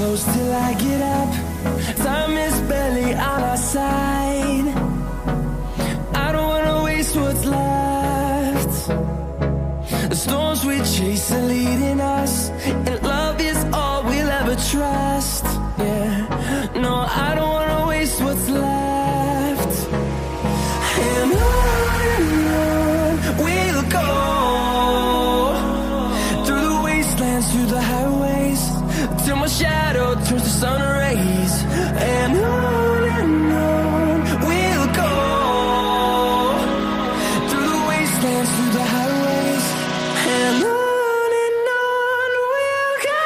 Close till I get up. Time is barely on our side. I don't wanna waste what's left. The storms we chase are leading us, and love is all we'll ever trust. Yeah, no, I don't wanna waste what's left. And on we'll go, through the wastelands, through the highways, till my shadow turns to sun rays. And on we'll go, through the wastelands, through the highways, and on we'll go.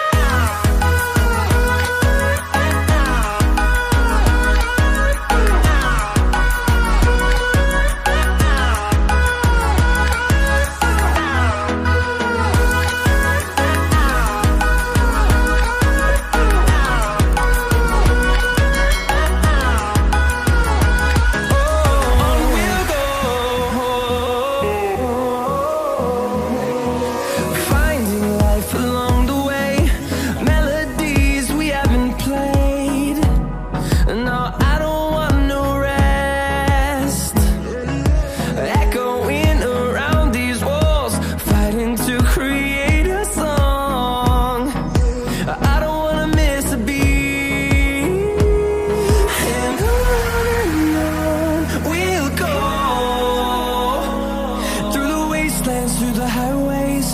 Through the highways,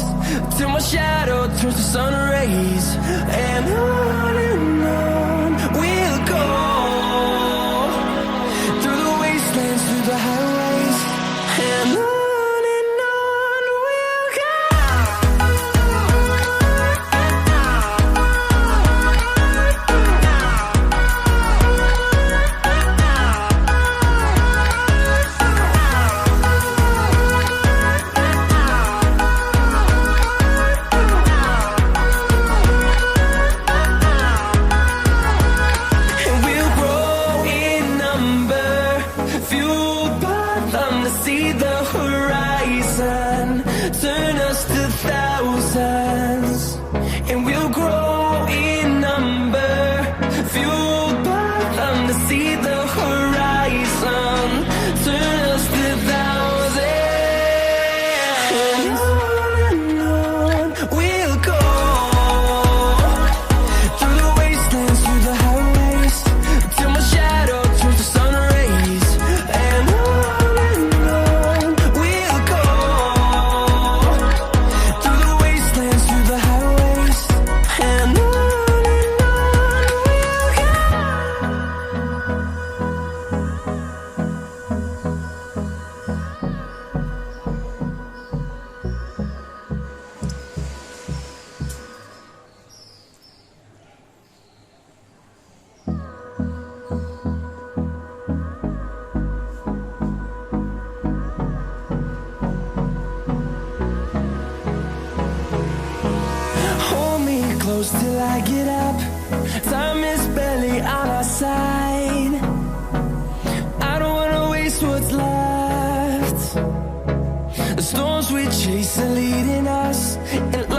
till my shadow turns to sun rays. And on we'll go, through the wastelands, through the highways, and on we'll go. See the horizon, turn us to thousands, and we'll grow in number, fueled by them to see the horizon, turn us to thousands, and on we'll go, through the wastelands, through the highways, till my shadow turns to sun rays. And close till I get up. Time is barely on our side. I don't wanna waste what's left. The storms we chase are leading us, and